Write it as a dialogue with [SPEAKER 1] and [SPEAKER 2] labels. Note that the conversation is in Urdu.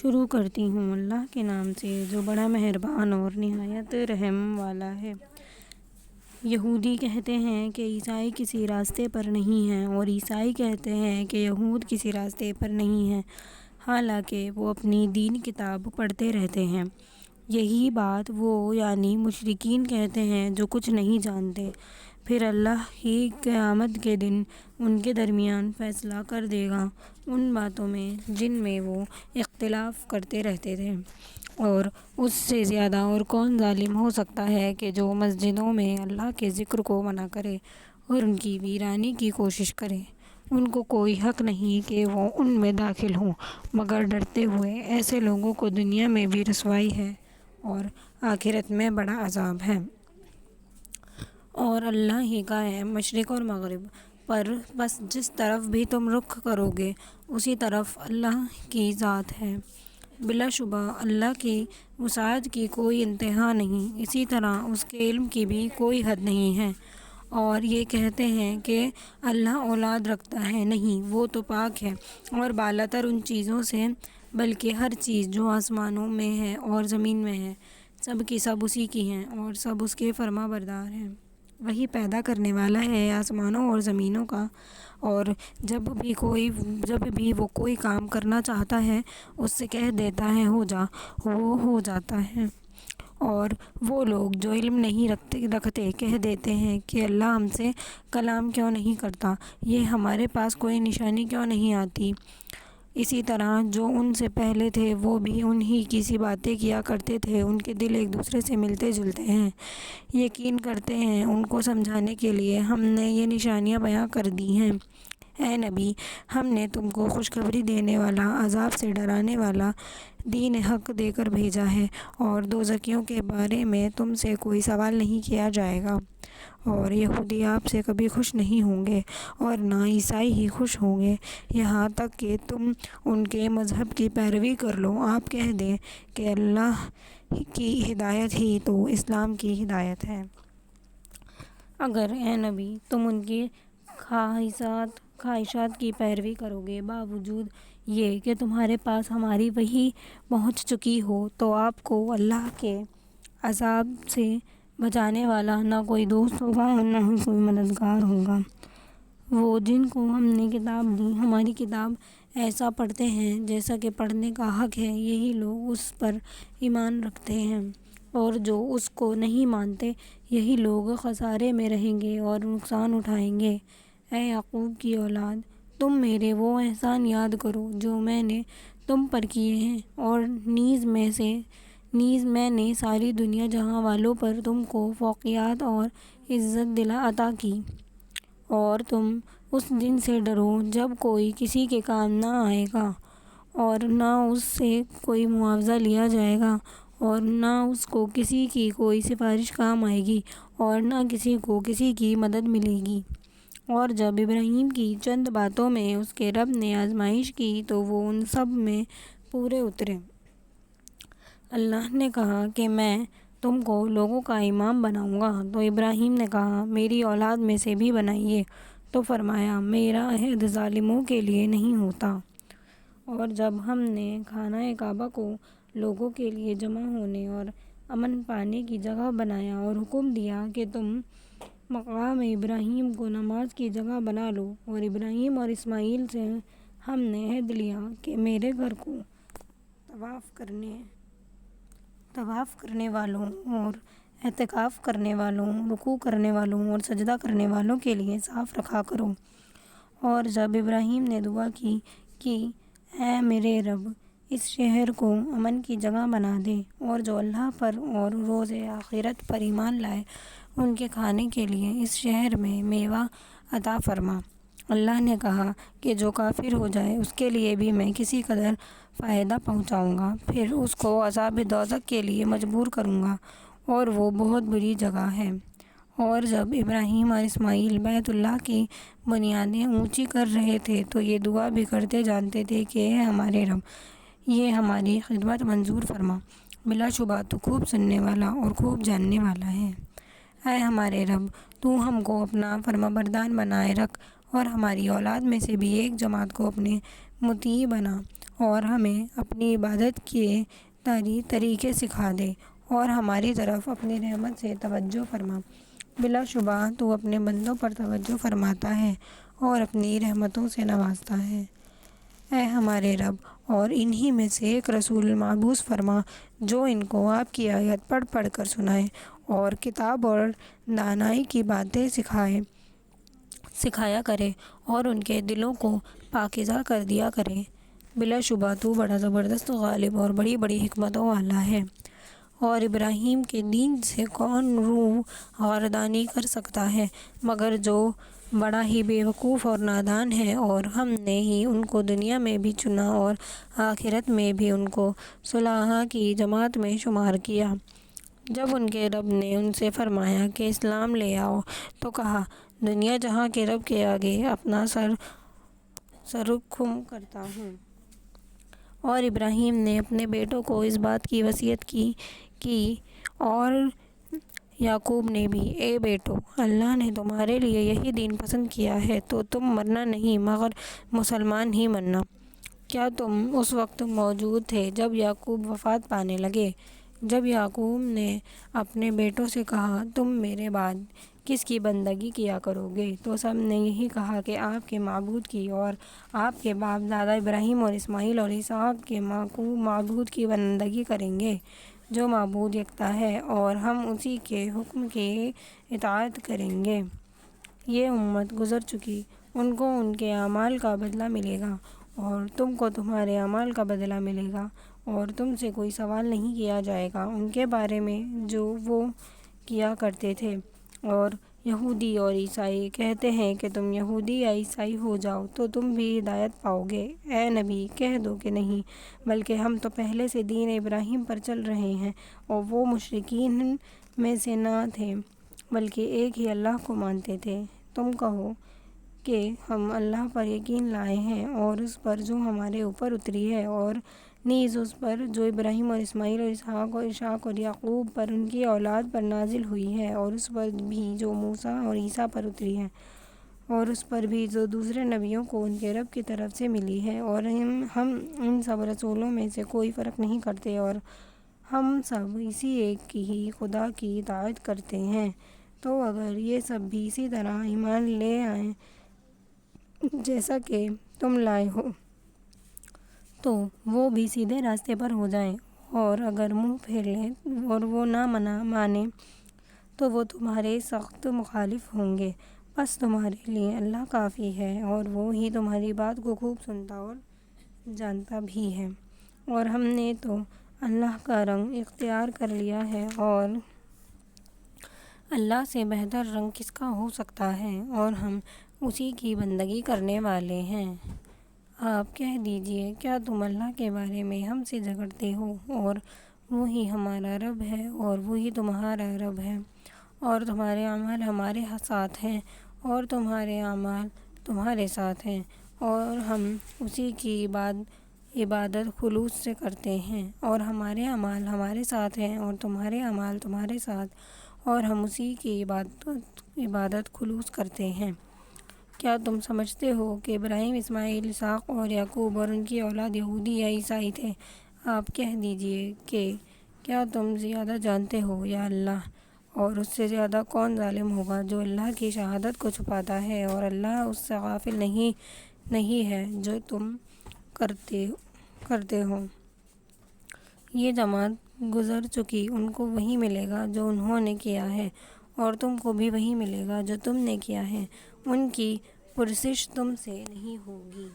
[SPEAKER 1] شروع کرتی ہوں اللہ کے نام سے جو بڑا مہربان اور نہایت رحم والا ہے۔ یہودی کہتے ہیں کہ عیسائی کسی راستے پر نہیں ہیں اور عیسائی کہتے ہیں کہ یہود کسی راستے پر نہیں ہیں، حالانکہ وہ اپنی دین کتاب پڑھتے رہتے ہیں۔ یہی بات وہ یعنی مشرکین کہتے ہیں جو کچھ نہیں جانتے۔ پھر اللہ ہی قیامت کے دن ان کے درمیان فیصلہ کر دے گا ان باتوں میں جن میں وہ اختلاف کرتے رہتے تھے، اور اس سے زیادہ اور کون ظالم ہو سکتا ہے کہ جو مسجدوں میں اللہ کے ذکر کو منع کرے اور ان کی ویرانی کی کوشش کرے۔ ان کو کوئی حق نہیں کہ وہ ان میں داخل ہوں، مگر ڈرتے ہوئے ایسے لوگوں کو دنیا میں بھی رسوائی ہے اور آخرت میں بڑا عذاب ہے۔ اور اللہ ہی کا ہے مشرق اور مغرب پر، بس جس طرف بھی تم رخ کرو گے اسی طرف اللہ کی ذات ہے۔ بلا شبہ اللہ کی وسعت کی کوئی انتہا نہیں، اسی طرح اس کے علم کی بھی کوئی حد نہیں ہے۔ اور یہ کہتے ہیں کہ اللہ اولاد رکھتا ہے، نہیں، وہ تو پاک ہے اور بالا تر ان چیزوں سے، بلکہ ہر چیز جو آسمانوں میں ہے اور زمین میں ہے سب کی سب اسی کی ہیں اور سب اس کے فرما بردار ہیں۔ وہی پیدا کرنے والا ہے آسمانوں اور زمینوں کا، اور جب بھی وہ کوئی کام کرنا چاہتا ہے اس سے کہہ دیتا ہے ہو جا، وہ ہو جاتا ہے۔ اور وہ لوگ جو علم نہیں رکھتے کہہ دیتے ہیں کہ اللہ ہم سے کلام کیوں نہیں کرتا، یہ ہمارے پاس کوئی نشانی کیوں نہیں آتی۔ اسی طرح جو ان سے پہلے تھے وہ بھی انہی کی سی باتیں کیا کرتے تھے، ان کے دل ایک دوسرے سے ملتے جلتے ہیں، یقین کرتے ہیں۔ ان کو سمجھانے کے لیے ہم نے یہ نشانیاں بیان کر دی ہیں۔ اے نبی، ہم نے تم کو خوشخبری دینے والا، عذاب سے ڈرانے والا دین حق دے کر بھیجا ہے، اور دوزخیوں کے بارے میں تم سے کوئی سوال نہیں کیا جائے گا۔ اور یہودی آپ سے کبھی خوش نہیں ہوں گے اور نہ عیسائی ہی خوش ہوں گے، یہاں تک کہ تم ان کے مذہب کی پیروی کر لو۔ آپ کہہ دیں کہ اللہ کی ہدایت ہی تو اسلام کی ہدایت ہے۔ اگر اے نبی تم ان کی خواہشات کی پیروی کرو گے، باوجود یہ کہ تمہارے پاس ہماری وحی پہنچ چکی ہو، تو آپ کو اللہ کے عذاب سے بچانے والا نہ کوئی دوست ہوگا اور نہ ہی کوئی مددگار ہوگا۔ وہ جن کو ہم نے کتاب دی، ہماری کتاب ایسا پڑھتے ہیں جیسا کہ پڑھنے کا حق ہے، یہی لوگ اس پر ایمان رکھتے ہیں، اور جو اس کو نہیں مانتے یہی لوگ خسارے میں رہیں گے اور نقصان اٹھائیں گے۔ اے یعقوب کی اولاد، تم میرے وہ احسان یاد کرو جو میں نے تم پر کیے ہیں، اور نیز میں نے ساری دنیا جہاں والوں پر تم کو فوقیت اور عزت عطا کی۔ اور تم اس دن سے ڈرو جب کوئی کسی کے کام نہ آئے گا اور نہ اس سے کوئی معاوضہ لیا جائے گا، اور نہ اس کو کسی کی کوئی سفارش کام آئے گی، اور نہ کسی کو کسی کی مدد ملے گی۔ اور جب ابراہیم کی چند باتوں میں اس کے رب نے آزمائش کی تو وہ ان سب میں پورے اترے۔ اللہ نے کہا کہ میں تم کو لوگوں کا امام بناؤں گا، تو ابراہیم نے کہا میری اولاد میں سے بھی بنائیے، تو فرمایا میرا عہد ظالموں کے لیے نہیں ہوتا۔ اور جب ہم نے خانہ کعبہ کو لوگوں کے لیے جمع ہونے اور امن پانے کی جگہ بنایا اور حکم دیا کہ تم مقام ابراہیم کو نماز کی جگہ بنا لو، اور ابراہیم اور اسماعیل سے ہم نے عہد لیا کہ میرے گھر کو طواف کرنے والوں اور اعتکاف کرنے والوں، رکوع کرنے والوں اور سجدہ کرنے والوں کے لیے صاف رکھا کرو۔ اور جب ابراہیم نے دعا کی کہ اے میرے رب، اس شہر کو امن کی جگہ بنا دے، اور جو اللہ پر اور روز آخرت پر ایمان لائے ان کے کھانے کے لیے اس شہر میں میوہ عطا فرما۔ اللہ نے کہا کہ جو کافر ہو جائے اس کے لیے بھی میں کسی قدر فائدہ پہنچاؤں گا، پھر اس کو عذاب دوزخ کے لیے مجبور کروں گا، اور وہ بہت بری جگہ ہے۔ اور جب ابراہیم اور اسماعیل بیت اللہ کی بنیادیں اونچی کر رہے تھے تو یہ دعا بھی کرتے جانتے تھے کہ اے ہمارے رب، یہ ہماری خدمت منظور فرما، بلا شبہ تو خوب سننے والا اور خوب جاننے والا ہے۔ اے ہمارے رب، تو ہم کو اپنا فرمانبردار بنائے رکھ، اور ہماری اولاد میں سے بھی ایک جماعت کو اپنے مطیع بنا، اور ہمیں اپنی عبادت کے طریقے سکھا دے اور ہماری طرف اپنی رحمت سے توجہ فرما۔ بلا شبہ تو اپنے بندوں پر توجہ فرماتا ہے اور اپنی رحمتوں سے نوازتا ہے۔ اے ہمارے رب، اور انہی میں سے ایک رسول مبعوث فرما جو ان کو آپ کی آیت پڑھ پڑھ کر سنائے اور کتاب اور دانائی کی باتیں سکھایا کرے اور ان کے دلوں کو پاکیزہ کر دیا کرے۔ بلا شبہ تو بڑا زبردست، غالب اور بڑی بڑی حکمتوں والا ہے۔ اور ابراہیم کے دین سے کون روگردانی کر سکتا ہے مگر جو بڑا ہی بے وقوف اور نادان ہے، اور ہم نے ہی ان کو دنیا میں بھی چنا اور آخرت میں بھی ان کو صالحوں کی جماعت میں شمار کیا۔ جب ان کے رب نے ان سے فرمایا کہ اسلام لے آؤ تو کہا، دنیا جہاں کے رب کے آگے اپنا سر خم کرتا ہوں۔ اور ابراہیم نے اپنے بیٹوں کو اس بات کی وصیت کی اور یعقوب نے بھی، اے بیٹو، اللہ نے تمہارے لیے یہی دین پسند کیا ہے تو تم مرنا نہیں مگر مسلمان ہی مرنا۔ کیا تم اس وقت موجود تھے جب یعقوب وفات پانے لگے؟ جب یعقوب نے اپنے بیٹوں سے کہا، تم میرے بعد کس کی بندگی کیا کرو گے؟ تو سب نے یہی کہا کہ آپ کے معبود کی، اور آپ کے باپ دادا ابراہیم اور اسماعیل اور اسحاق کے معبود کی بندگی کریں گے جو معبود یکتا ہے، اور ہم اسی کے حکم کی اطاعت کریں گے۔ یہ امت گزر چکی، ان کو ان کے اعمال کا بدلہ ملے گا اور تم کو تمہارے اعمال کا بدلہ ملے گا، اور تم سے کوئی سوال نہیں کیا جائے گا ان کے بارے میں جو وہ کیا کرتے تھے۔ اور یہودی اور عیسائی کہتے ہیں کہ تم یہودی یا عیسائی ہو جاؤ تو تم بھی ہدایت پاؤ گے۔ اے نبی، کہہ دو کہ نہیں، بلکہ ہم تو پہلے سے دین ابراہیم پر چل رہے ہیں، اور وہ مشرکین میں سے نہ تھے بلکہ ایک ہی اللہ کو مانتے تھے۔ تم کہو کہ ہم اللہ پر یقین لائے ہیں اور اس پر جو ہمارے اوپر اتری ہے، اور نیز اس پر جو ابراہیم اور اسماعیل اور اسحاق اور یعقوب پر ان کی اولاد پر نازل ہوئی ہے، اور اس پر بھی جو موسیٰ اور عیسیٰ پر اتری ہے، اور اس پر بھی جو دوسرے نبیوں کو ان کے رب کی طرف سے ملی ہے، اور ہم ان سب رسولوں میں سے کوئی فرق نہیں کرتے، اور ہم سب اسی ایک ہی خدا کی اطاعت کرتے ہیں۔ تو اگر یہ سب بھی اسی طرح ایمان لے آئیں جیسا کہ تم لائے ہو تو وہ بھی سیدھے راستے پر ہو جائیں، اور اگر منہ پھیر لیں اور وہ نہ مانیں تو وہ تمہارے سخت مخالف ہوں گے۔ بس تمہارے لیے اللہ کافی ہے، اور وہ ہی تمہاری بات کو خوب سنتا اور جانتا بھی ہے۔ اور ہم نے تو اللہ کا رنگ اختیار کر لیا ہے، اور اللہ سے بہتر رنگ کس کا ہو سکتا ہے، اور ہم اسی کی بندگی کرنے والے ہیں۔ آپ کہہ دیجئے، کیا تم اللہ کے بارے میں ہم سے جھگڑتے ہو؟ اور وہی ہمارا رب ہے اور وہی تمہارا رب ہے، اور تمہارے اعمال ہمارے ساتھ ہیں اور تمہارے اعمال تمہارے ساتھ ہیں، اور ہم اسی کی عبادت خلوص سے کرتے ہیں، اور ہمارے اعمال ہمارے ساتھ ہیں اور تمہارے اعمال تمہارے ساتھ، اور ہم اسی کی عبادت خلوص کرتے ہیں۔ کیا تم سمجھتے ہو کہ ابراہیم، اسماعیل، اسحاق اور یعقوب اور ان کی اولاد یہودی یا عیسائی تھے؟ آپ کہہ دیجئے کہ کیا تم زیادہ جانتے ہو یا اللہ؟ اور اس سے زیادہ کون ظالم ہوگا جو اللہ کی شہادت کو چھپاتا ہے، اور اللہ اس سے غافل نہیں ہے جو تم کرتے ہو۔ یہ جماعت گزر چکی، ان کو وہی ملے گا جو انہوں نے کیا ہے، اور تم کو بھی وہی ملے گا جو تم نے کیا ہے، ان کی پرسش تم سے نہیں ہوگی۔